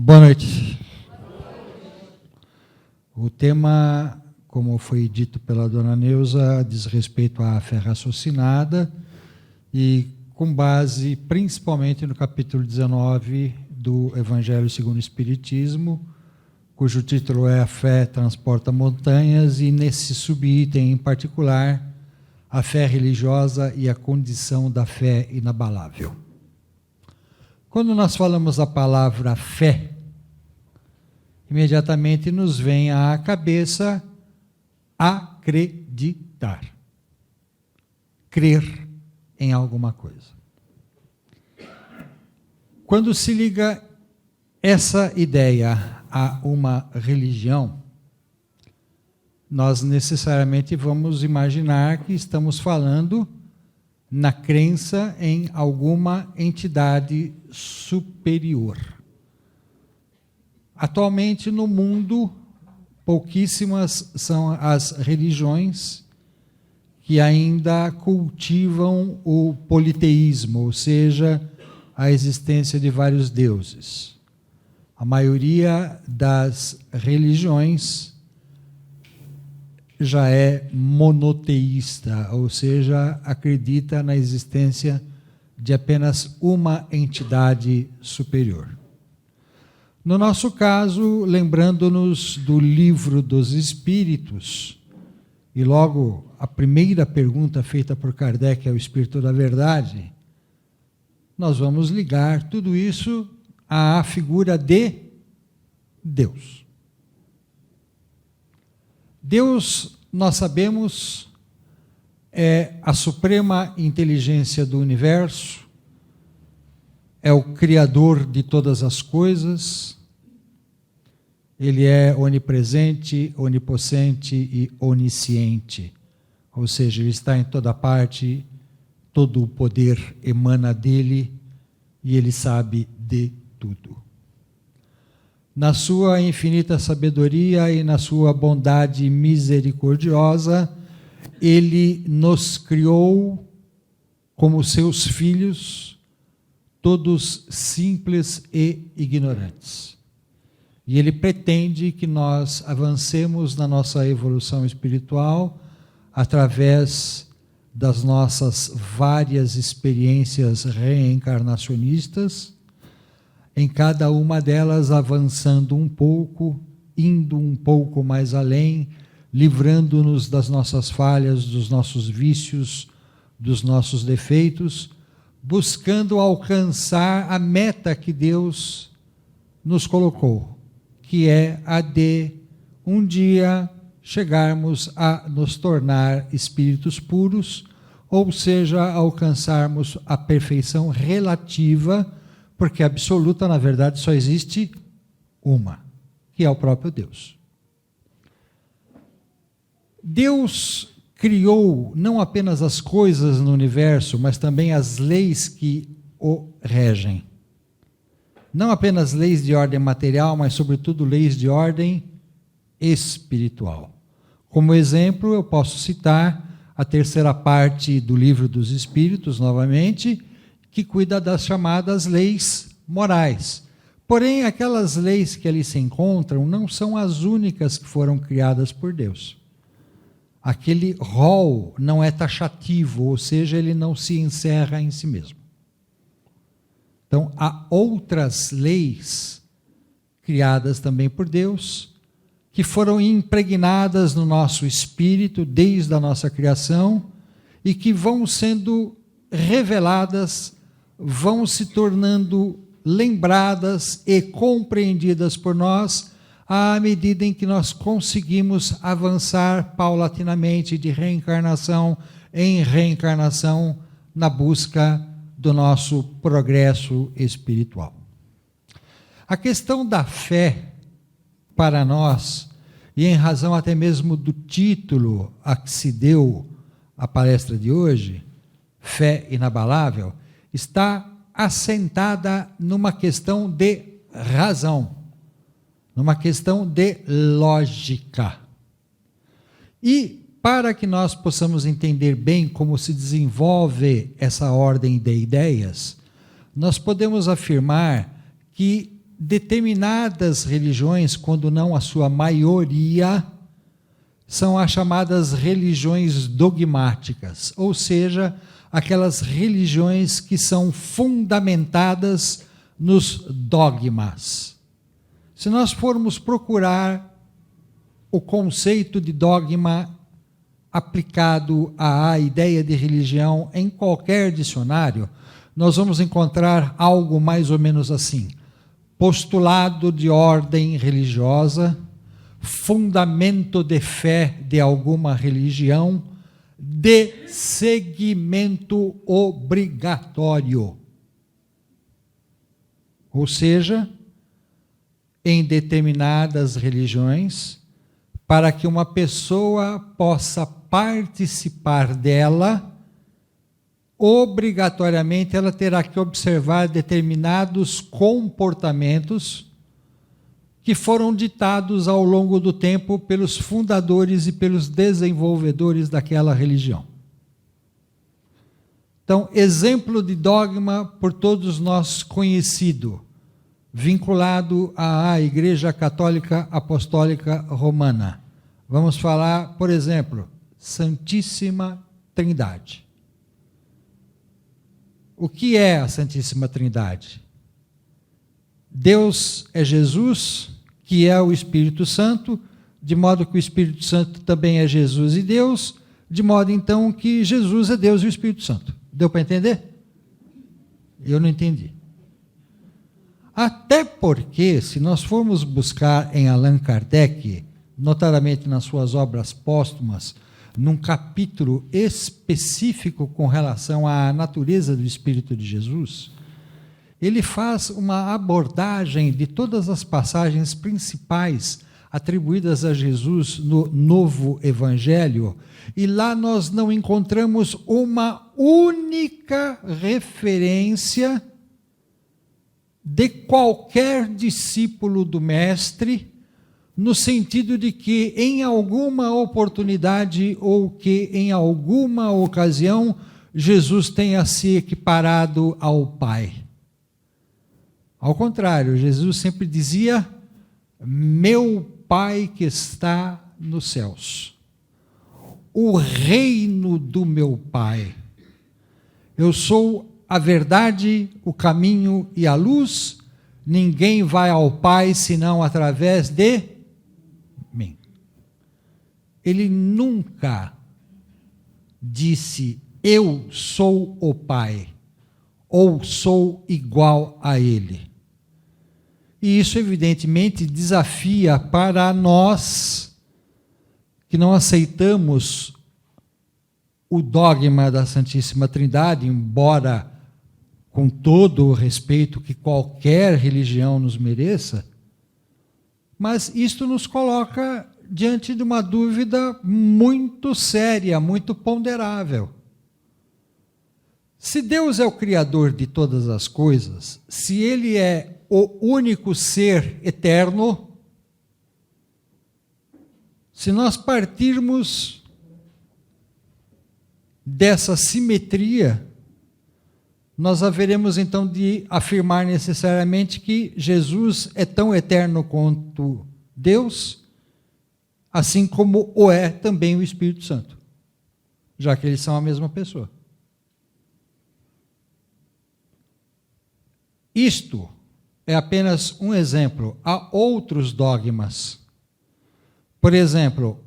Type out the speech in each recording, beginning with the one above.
Boa noite. O tema, como foi dito pela dona Neuza, diz respeito à fé raciocinada e com base principalmente no capítulo 19 do Evangelho segundo o Espiritismo, cujo título é A Fé Transporta Montanhas, e nesse subitem em particular, a fé religiosa e a condição da fé inabalável. Quando nós falamos a palavra fé, imediatamente nos vem à cabeça acreditar, crer em alguma coisa. Quando se liga essa ideia a uma religião, nós necessariamente vamos imaginar que estamos falando na crença em alguma entidade superior. Atualmente no mundo, pouquíssimas são as religiões que ainda cultivam o politeísmo, ou seja, a existência de vários deuses. A maioria das religiões já é monoteísta, ou seja, acredita na existência de apenas uma entidade superior. No nosso caso, lembrando-nos do Livro dos Espíritos, e logo a primeira pergunta feita por Kardec ao Espírito da Verdade, nós vamos ligar tudo isso à figura de Deus. Deus, nós sabemos, é a suprema inteligência do universo, é o Criador de todas as coisas, Ele é onipresente, onipotente e onisciente, ou seja, Ele está em toda parte, todo o poder emana dEle e Ele sabe de tudo. Na sua infinita sabedoria e na sua bondade misericordiosa, Ele nos criou como seus filhos, todos simples e ignorantes. E Ele pretende que nós avancemos na nossa evolução espiritual através das nossas várias experiências reencarnacionistas, em cada uma delas avançando um pouco, indo um pouco mais além, livrando-nos das nossas falhas, dos nossos vícios, dos nossos defeitos, buscando alcançar a meta que Deus nos colocou, que é a de um dia chegarmos a nos tornar espíritos puros, ou seja, alcançarmos a perfeição relativa, porque absoluta, na verdade, só existe uma, que é o próprio Deus. Deus criou não apenas as coisas no universo, mas também as leis que o regem. Não apenas leis de ordem material, mas sobretudo leis de ordem espiritual. Como exemplo, eu posso citar a terceira parte do Livro dos Espíritos, novamente, que cuida das chamadas leis morais. Porém, aquelas leis que ali se encontram não são as únicas que foram criadas por Deus. Aquele rol não é taxativo, ou seja, ele não se encerra em si mesmo. Então, há outras leis criadas também por Deus, que foram impregnadas no nosso espírito desde a nossa criação e que vão sendo reveladas, vão se tornando lembradas e compreendidas por nós à medida em que nós conseguimos avançar paulatinamente de reencarnação em reencarnação na busca do nosso progresso espiritual. A questão da fé, para nós, e em razão até mesmo do título a que se deu a palestra de hoje, Fé Inabalável, está assentada numa questão de razão, numa questão de lógica. E para que nós possamos entender bem como se desenvolve essa ordem de ideias, nós podemos afirmar que determinadas religiões, quando não a sua maioria, são as chamadas religiões dogmáticas, ou seja, aquelas religiões que são fundamentadas nos dogmas. Se nós formos procurar o conceito de dogma aplicado à ideia de religião em qualquer dicionário, nós vamos encontrar algo mais ou menos assim: postulado de ordem religiosa, fundamento de fé de alguma religião, de seguimento obrigatório. Ou seja, em determinadas religiões, para que uma pessoa possa participar dela, obrigatoriamente ela terá que observar determinados comportamentos que foram ditados ao longo do tempo pelos fundadores e pelos desenvolvedores daquela religião. Então, exemplo de dogma por todos nós conhecido, vinculado à Igreja Católica Apostólica Romana. Vamos falar, por exemplo, Santíssima Trindade. O que é a Santíssima Trindade? Deus é Jesus, que é o Espírito Santo, de modo que o Espírito Santo também é Jesus e Deus, de modo então que Jesus é Deus e o Espírito Santo. Deu para entender? Eu não entendi. Até porque, se nós formos buscar em Allan Kardec, notadamente nas suas obras póstumas, num capítulo específico com relação à natureza do Espírito de Jesus, ele faz uma abordagem de todas as passagens principais atribuídas a Jesus no Novo Evangelho, e lá nós não encontramos uma única referência de qualquer discípulo do Mestre, no sentido de que em alguma oportunidade ou que em alguma ocasião Jesus tenha se equiparado ao Pai. Ao contrário, Jesus sempre dizia: meu Pai que está nos céus, o reino do meu Pai. Eu sou a verdade, o caminho e a luz, ninguém vai ao Pai senão através de mim. Ele nunca disse: eu sou o Pai, ou sou igual a Ele. E isso, evidentemente, desafia para nós, que não aceitamos o dogma da Santíssima Trindade, embora com todo o respeito que qualquer religião nos mereça, mas isto nos coloca diante de uma dúvida muito séria, muito ponderável. Se Deus é o Criador de todas as coisas, se Ele é o único ser eterno, se nós partirmos dessa simetria, nós haveremos então de afirmar necessariamente que Jesus é tão eterno quanto Deus, assim como o é também o Espírito Santo, já que eles são a mesma pessoa. Isto é apenas um exemplo. Há outros dogmas. Por exemplo,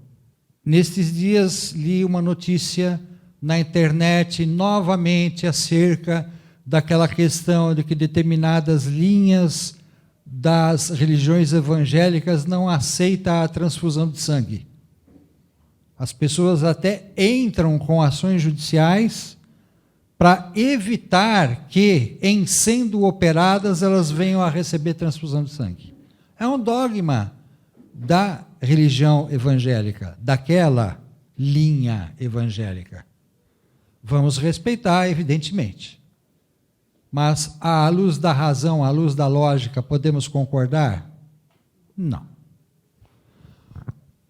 nestes dias li uma notícia na internet novamente acerca daquela questão de que determinadas linhas das religiões evangélicas não aceitam a transfusão de sangue. As pessoas até entram com ações judiciais para evitar que, em sendo operadas, elas venham a receber transfusão de sangue. É um dogma da religião evangélica, daquela linha evangélica. Vamos respeitar, evidentemente. Mas, à luz da razão, à luz da lógica, podemos concordar? Não.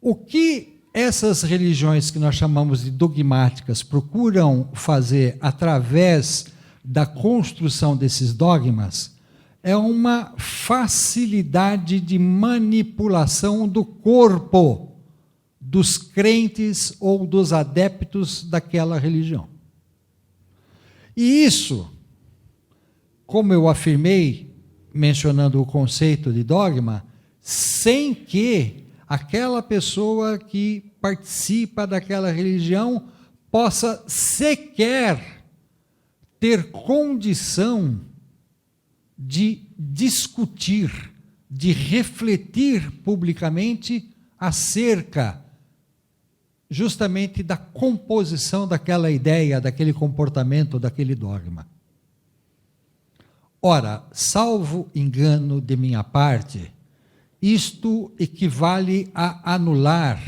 O que essas religiões que nós chamamos de dogmáticas procuram fazer através da construção desses dogmas é uma facilidade de manipulação do corpo dos crentes ou dos adeptos daquela religião. E isso, como eu afirmei, mencionando o conceito de dogma, sem que aquela pessoa que participa daquela religião possa sequer ter condição de discutir, de refletir publicamente acerca justamente da composição daquela ideia, daquele comportamento, daquele dogma. Ora, salvo engano de minha parte, isto equivale a anular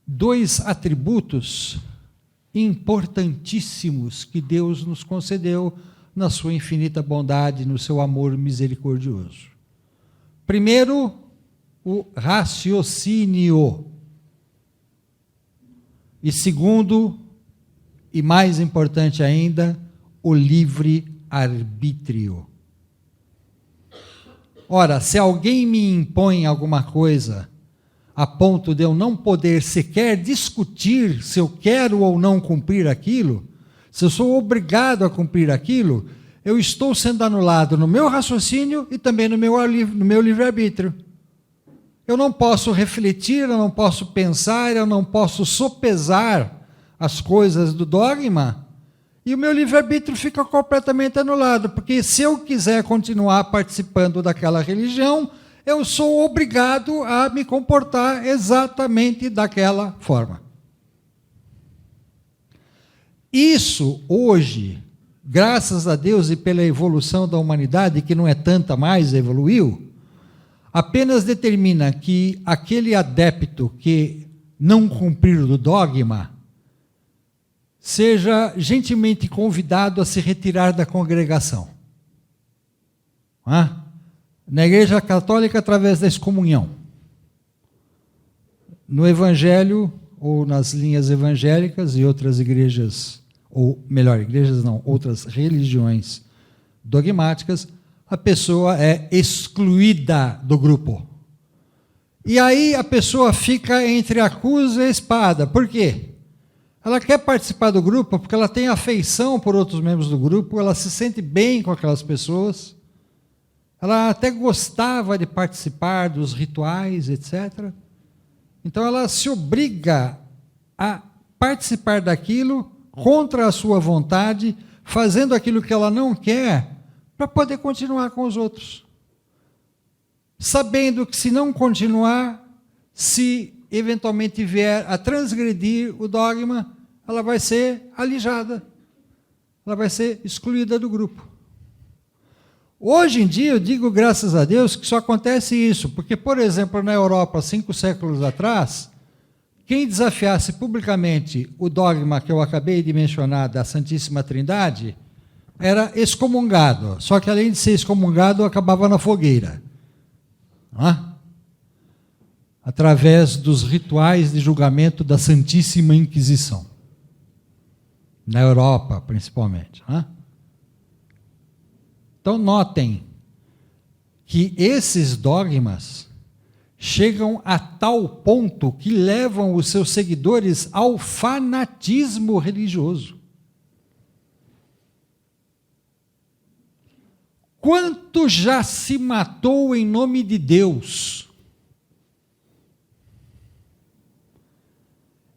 dois atributos importantíssimos que Deus nos concedeu na sua infinita bondade, no seu amor misericordioso. Primeiro, o raciocínio. E segundo, e mais importante ainda, o livre-arbítrio. Ora, se alguém me impõe alguma coisa a ponto de eu não poder sequer discutir se eu quero ou não cumprir aquilo, se eu sou obrigado a cumprir aquilo, eu estou sendo anulado no meu raciocínio e também no meu livre-arbítrio. Eu não posso refletir, eu não posso pensar, eu não posso sopesar as coisas do dogma, e o meu livre-arbítrio fica completamente anulado, porque se eu quiser continuar participando daquela religião, eu sou obrigado a me comportar exatamente daquela forma. Isso, hoje, graças a Deus e pela evolução da humanidade, que não é tanta mais, evoluiu, apenas determina que aquele adepto que não cumprir o dogma seja gentilmente convidado a se retirar da congregação. Na Igreja Católica, através da excomunhão. No Evangelho, ou nas linhas evangélicas e outras igrejas, ou melhor, igrejas não, outras religiões dogmáticas, a pessoa é excluída do grupo. E aí a pessoa fica entre a cruz e a espada. Por quê? Ela quer participar do grupo porque ela tem afeição por outros membros do grupo, ela se sente bem com aquelas pessoas, ela até gostava de participar dos rituais, etc. Então ela se obriga a participar daquilo contra a sua vontade, fazendo aquilo que ela não quer, para poder continuar com os outros. Sabendo que se não continuar, se eventualmente vier a transgredir o dogma, ela vai ser alijada, ela vai ser excluída do grupo. Hoje em dia, eu digo graças a Deus que só acontece isso, porque, por exemplo, na Europa, 5 séculos atrás, quem desafiasse publicamente o dogma que eu acabei de mencionar da Santíssima Trindade, era excomungado, só que além de ser excomungado, acabava na fogueira. Através dos rituais de julgamento da Santíssima Inquisição. Na Europa, principalmente. Então, notem que esses dogmas chegam a tal ponto que levam os seus seguidores ao fanatismo religioso. Quanto já se matou em nome de Deus?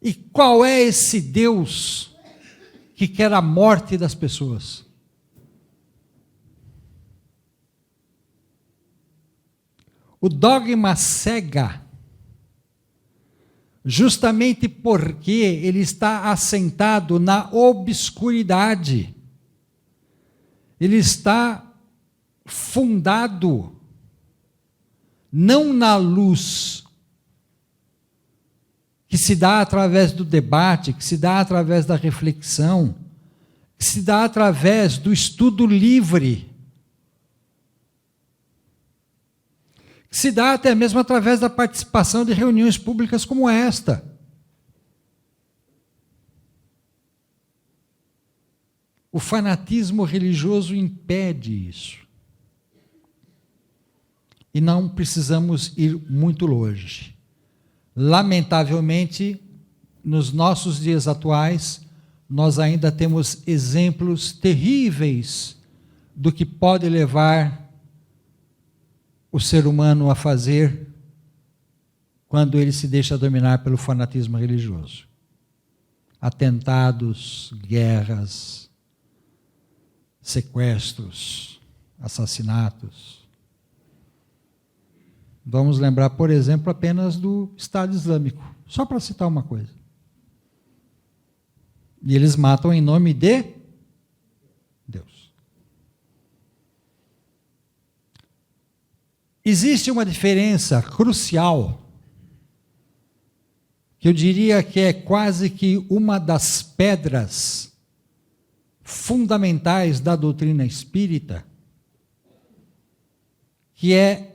E qual é esse Deus que quer a morte das pessoas? O dogma cega, justamente porque ele está assentado na obscuridade. Ele está fundado não na luz que se dá através do debate, que se dá através da reflexão, que se dá através do estudo livre, que se dá até mesmo através da participação de reuniões públicas como esta. O fanatismo religioso impede isso. E não precisamos ir muito longe. Lamentavelmente, nos nossos dias atuais, nós ainda temos exemplos terríveis do que pode levar o ser humano a fazer quando ele se deixa dominar pelo fanatismo religioso. Atentados, guerras, sequestros, assassinatos. Vamos lembrar, por exemplo, apenas do Estado Islâmico, só para citar uma coisa. E eles matam em nome de Deus. Existe uma diferença crucial, que eu diria que é quase que uma das pedras fundamentais da doutrina espírita, que é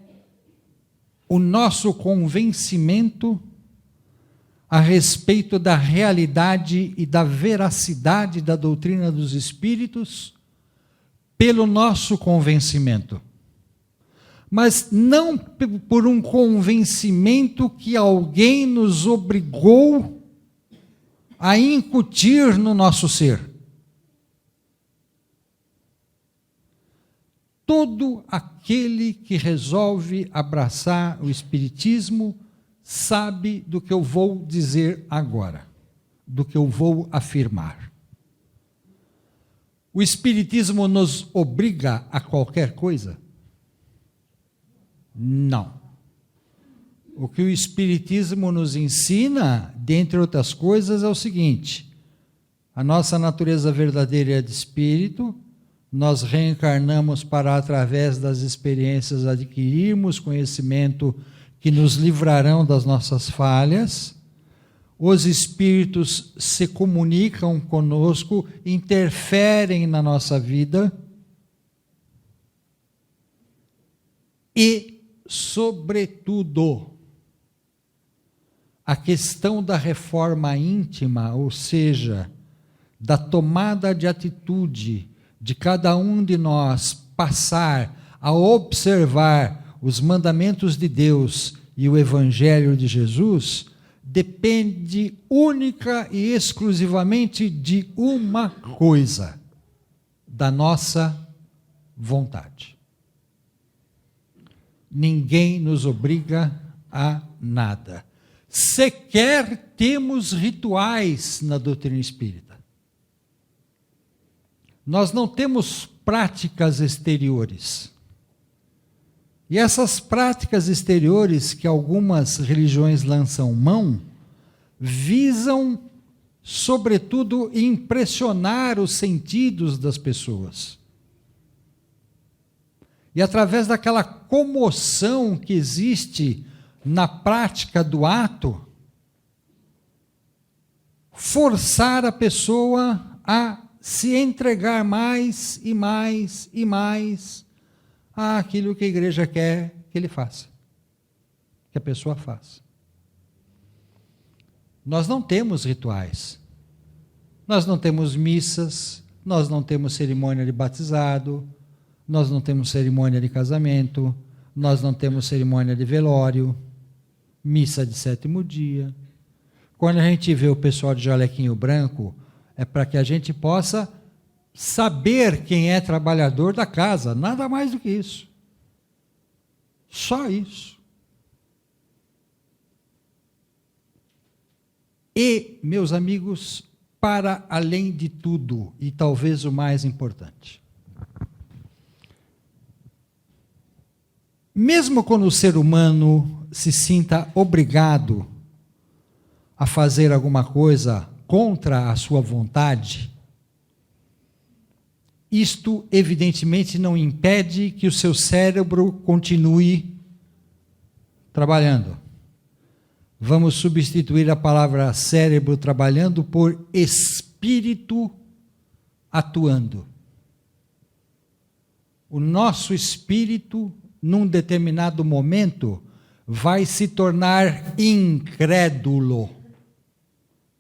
o nosso convencimento a respeito da realidade e da veracidade da doutrina dos espíritos pelo nosso convencimento. Mas não por um convencimento que alguém nos obrigou a incutir no nosso ser. Todo aquele que resolve abraçar o Espiritismo sabe do que eu vou dizer agora, do que eu vou afirmar. O Espiritismo nos obriga a qualquer coisa? Não. O que o Espiritismo nos ensina, dentre outras coisas, é o seguinte: a nossa natureza verdadeira é de espírito, nós reencarnamos para, através das experiências, adquirirmos conhecimento que nos livrarão das nossas falhas. Os espíritos se comunicam conosco, interferem na nossa vida e, sobretudo, a questão da reforma íntima, ou seja, da tomada de atitude de cada um de nós passar a observar os mandamentos de Deus e o Evangelho de Jesus, depende única e exclusivamente de uma coisa: da nossa vontade. Ninguém nos obriga a nada. Sequer temos rituais na doutrina espírita. Nós não temos práticas exteriores. E essas práticas exteriores que algumas religiões lançam mão, visam, sobretudo, impressionar os sentidos das pessoas. E através daquela comoção que existe na prática do ato, forçar a pessoa a se entregar mais e mais e mais àquilo que a igreja quer que ele faça, que a pessoa faça. Nós não temos rituais, nós não temos missas, nós não temos cerimônia de batizado, nós não temos cerimônia de casamento, nós não temos cerimônia de velório, missa de sétimo dia. Quando a gente vê o pessoal de jalequinho branco, é para que a gente possa saber quem é trabalhador da casa, nada mais do que isso. Só isso. E, meus amigos, para além de tudo, e talvez o mais importante, mesmo quando o ser humano se sinta obrigado a fazer alguma coisa contra a sua vontade, isto evidentemente não impede que o seu cérebro continue trabalhando. Vamos substituir a palavra cérebro trabalhando por espírito atuando. O nosso espírito, num determinado momento, vai se tornar incrédulo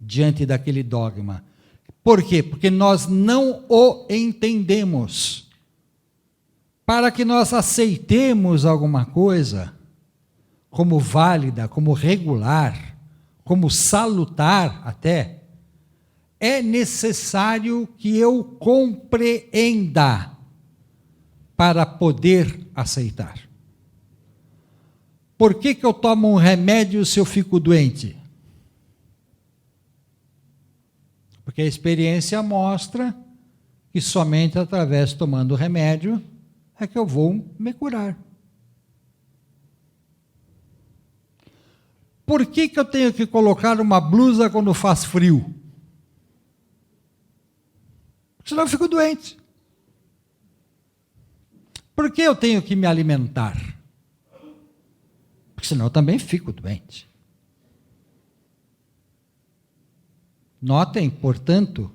diante daquele dogma. Por quê? Porque nós não o entendemos. para que nós aceitemos alguma coisa como válida, como regular, como salutar até, é necessário que eu compreenda para poder aceitar. Por que eu tomo um remédio se eu fico doente? Porque a experiência mostra que somente através de tomando o remédio é que eu vou me curar. Por que eu tenho que colocar uma blusa quando faz frio? Porque senão eu fico doente. Por que eu tenho que me alimentar? Porque senão eu também fico doente. Notem, portanto,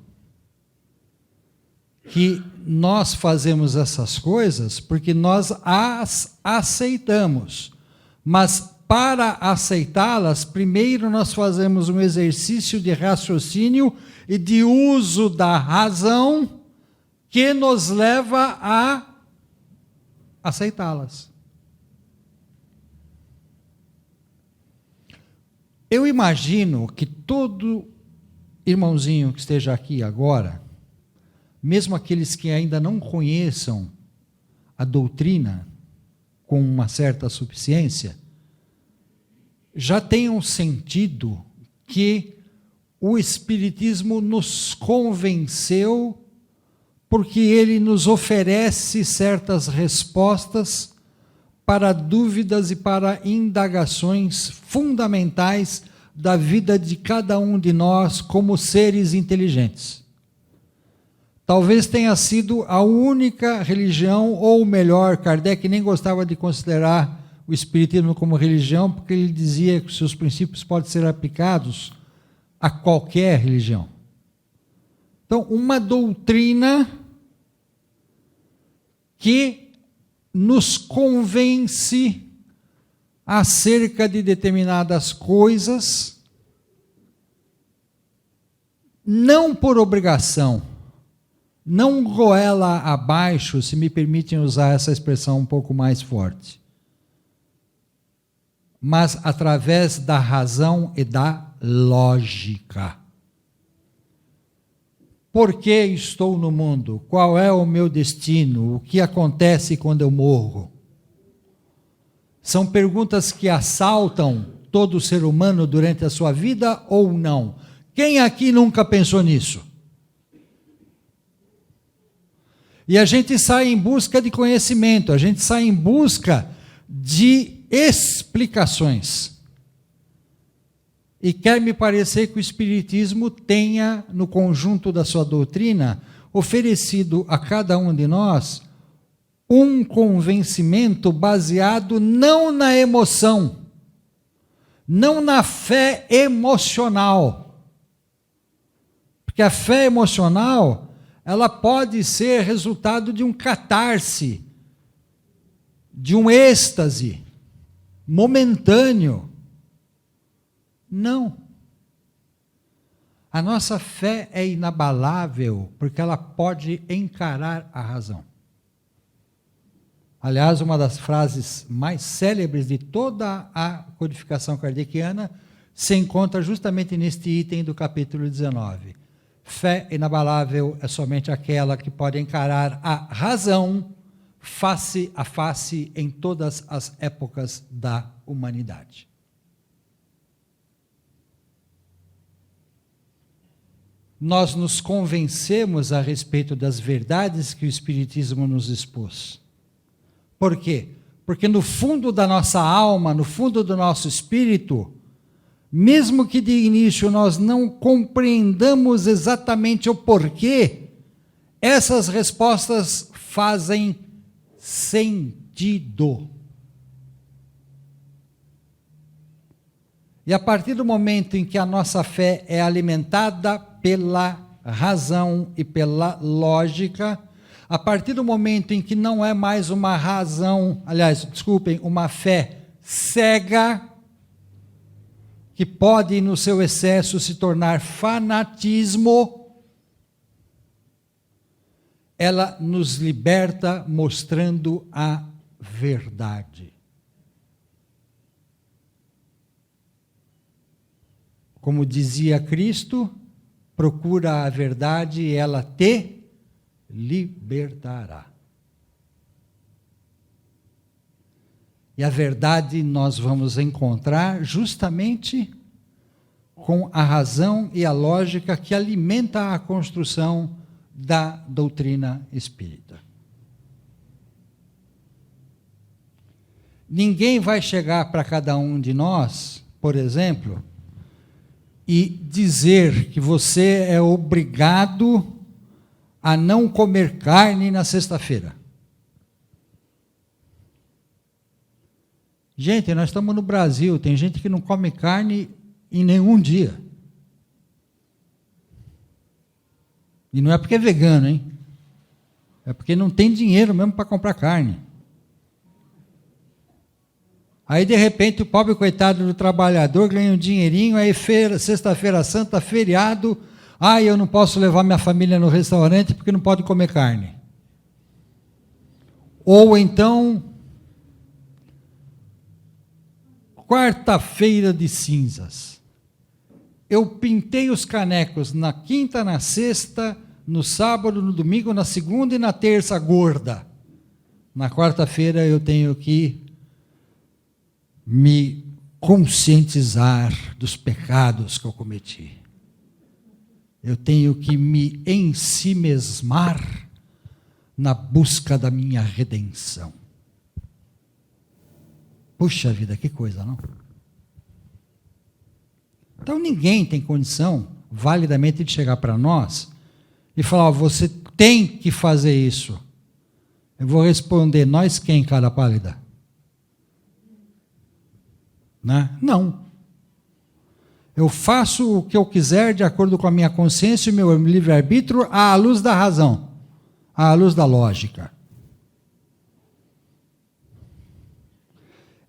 que nós fazemos essas coisas porque nós as aceitamos, mas para aceitá-las, primeiro nós fazemos um exercício de raciocínio e de uso da razão que nos leva a aceitá-las. Eu imagino que todo irmãozinho que esteja aqui agora, mesmo aqueles que ainda não conheçam a doutrina com uma certa suficiência, já tenham sentido que o Espiritismo nos convenceu porque ele nos oferece certas respostas para dúvidas e para indagações fundamentais da vida de cada um de nós como seres inteligentes. Talvez tenha sido a única religião, ou melhor, Kardec nem gostava de considerar o Espiritismo como religião, porque ele dizia que seus princípios podem ser aplicados a qualquer religião. Então, uma doutrina que nos convence acerca de determinadas coisas, não por obrigação, não goela abaixo, se me permitem usar essa expressão um pouco mais forte, mas através da razão e da lógica. Por que estou no mundo? Qual é o meu destino? O que acontece quando eu morro? São perguntas que assaltam todo ser humano durante a sua vida ou não? Quem aqui nunca pensou nisso? E a gente sai em busca de conhecimento, a gente sai em busca de explicações. E quer me parecer que o Espiritismo tenha, no conjunto da sua doutrina, oferecido a cada um de nós um convencimento baseado não na emoção, não na fé emocional. Porque a fé emocional, ela pode ser resultado de um catarse, de um êxtase momentâneo. Não. A nossa fé é inabalável, porque ela pode encarar a razão. Aliás, uma das frases mais célebres de toda a codificação kardeciana se encontra justamente neste item do capítulo 19. Fé inabalável é somente aquela que pode encarar a razão face a face em todas as épocas da humanidade. Nós nos convencemos a respeito das verdades que o Espiritismo nos expôs. Por quê? Porque no fundo da nossa alma, no fundo do nosso espírito, mesmo que de início nós não compreendamos exatamente o porquê, essas respostas fazem sentido. E a partir do momento em que a nossa fé é alimentada pela razão e pela lógica, a partir do momento em que não é mais uma razão, uma fé cega, que pode, no seu excesso, se tornar fanatismo, ela nos liberta mostrando a verdade. Como dizia Cristo, procura a verdade e ela te libertará. E a verdade nós vamos encontrar justamente com a razão e a lógica que alimenta a construção da doutrina espírita. Ninguém vai chegar para cada um de nós, por exemplo, e dizer que você é obrigado a não comer carne na sexta-feira. Gente, nós estamos no Brasil, tem gente que não come carne em nenhum dia. E não é porque é vegano, hein? É porque não tem dinheiro mesmo para comprar carne. Aí, de repente, o pobre coitado do trabalhador ganha um dinheirinho, aí sexta-feira santa, feriado, eu não posso levar minha família no restaurante porque não pode comer carne. Ou então, quarta-feira de cinzas. Eu pintei os canecos na quinta, na sexta, no sábado, no domingo, na segunda e na terça gorda. Na quarta-feira eu tenho que me conscientizar dos pecados que eu cometi. Eu tenho que me ensimesmar na busca da minha redenção. Puxa vida, que coisa, não? Então ninguém tem condição, validamente, de chegar para nós e falar, você tem que fazer isso. Eu vou responder, nós quem, cara pálida? Né? Não. Eu faço o que eu quiser de acordo com a minha consciência e o meu livre-arbítrio à luz da razão, à luz da lógica.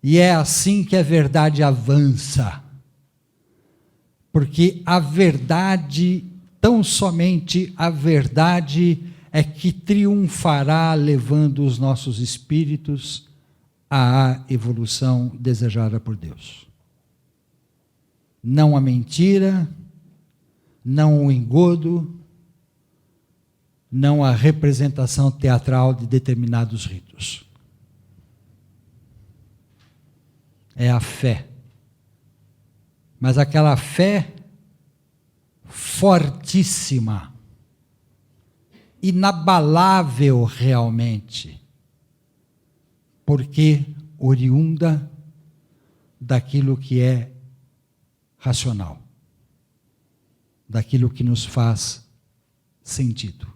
E é assim que a verdade avança. Porque a verdade, tão somente a verdade, é que triunfará levando os nossos espíritos à evolução desejada por Deus. Não a mentira, não o engodo, não a representação teatral de determinados ritos. É a fé. Mas aquela fé fortíssima, inabalável realmente, porque oriunda daquilo que é racional, daquilo que nos faz sentido.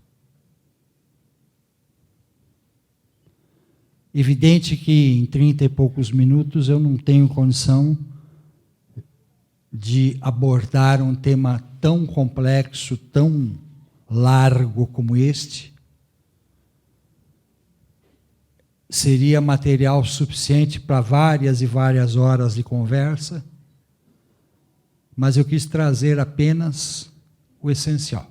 Evidente que em 30 e poucos minutos eu não tenho condição de abordar um tema tão complexo, tão largo como este. Seria material suficiente para várias e várias horas de conversa, mas eu quis trazer apenas o essencial.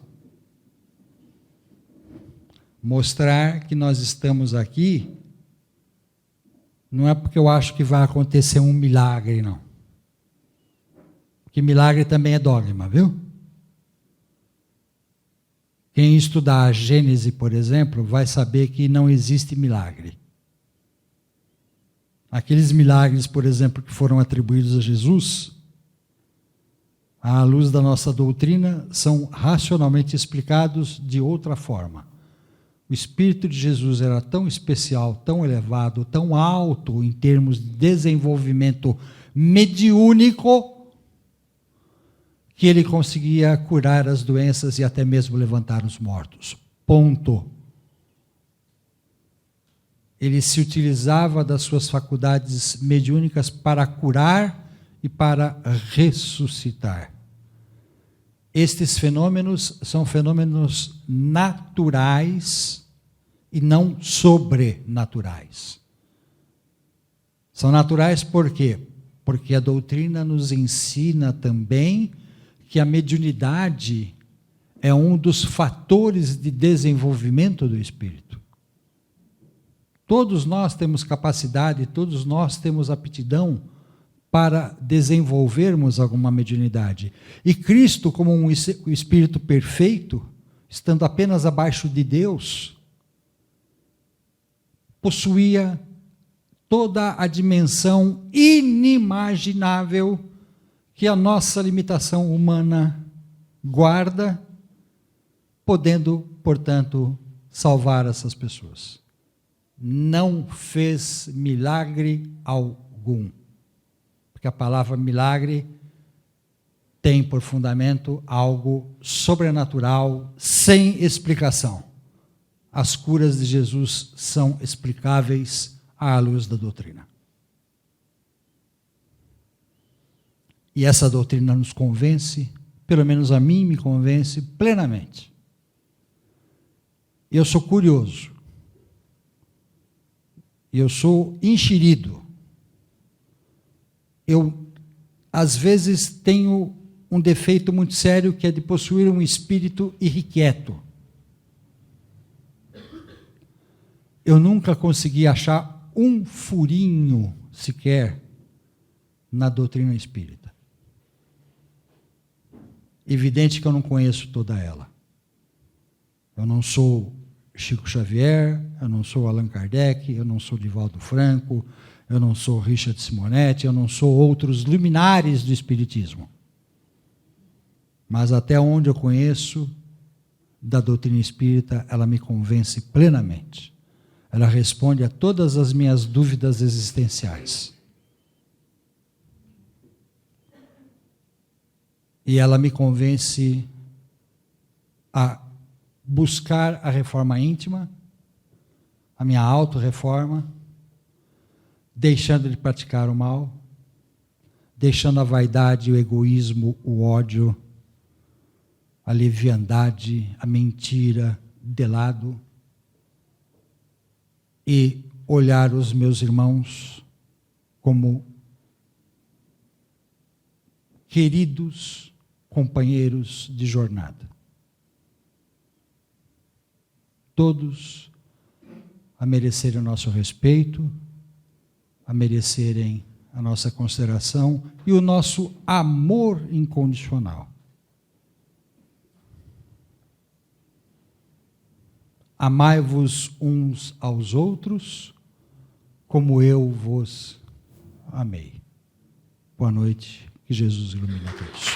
Mostrar que nós estamos aqui, não é porque eu acho que vai acontecer um milagre, não. Porque milagre também é dogma, viu? Quem estudar a Gênese, por exemplo, vai saber que não existe milagre. Aqueles milagres, por exemplo, que foram atribuídos a Jesus, à luz da nossa doutrina, são racionalmente explicados de outra forma. O Espírito de Jesus era tão especial, tão elevado, tão alto em termos de desenvolvimento mediúnico, que ele conseguia curar as doenças e até mesmo levantar os mortos. Ponto. Ele se utilizava das suas faculdades mediúnicas para curar e para ressuscitar. Estes fenômenos são fenômenos naturais e não sobrenaturais. São naturais por quê? Porque a doutrina nos ensina também que a mediunidade é um dos fatores de desenvolvimento do espírito. Todos nós temos capacidade, todos nós temos aptidão para desenvolvermos alguma mediunidade. E Cristo, como um espírito perfeito, estando apenas abaixo de Deus, possuía toda a dimensão inimaginável que a nossa limitação humana guarda, podendo, portanto, salvar essas pessoas. Não fez milagre algum. Porque a palavra milagre tem por fundamento algo sobrenatural, sem explicação. As curas de Jesus são explicáveis à luz da doutrina. E essa doutrina nos convence, pelo menos a mim me convence plenamente. Eu sou curioso. Eu sou enxerido. Eu, às vezes, tenho um defeito muito sério, que é de possuir um espírito irrequieto. Eu nunca consegui achar um furinho sequer na doutrina espírita. Evidente que eu não conheço toda ela. Eu não sou Chico Xavier, eu não sou Allan Kardec, eu não sou Divaldo Franco, eu não sou Richard Simonetti, eu não sou outros luminares do espiritismo. Mas até onde eu conheço da doutrina espírita, ela me convence plenamente. Ela responde a todas as minhas dúvidas existenciais. E ela me convence a buscar a reforma íntima, a minha autorreforma, deixando de praticar o mal, deixando a vaidade, o egoísmo, o ódio, a leviandade, a mentira de lado, e olhar os meus irmãos como queridos companheiros de jornada. Todos a merecerem o nosso respeito, a merecerem a nossa consideração e o nosso amor incondicional. Amai-vos uns aos outros, como eu vos amei. Boa noite, que Jesus ilumine a todos.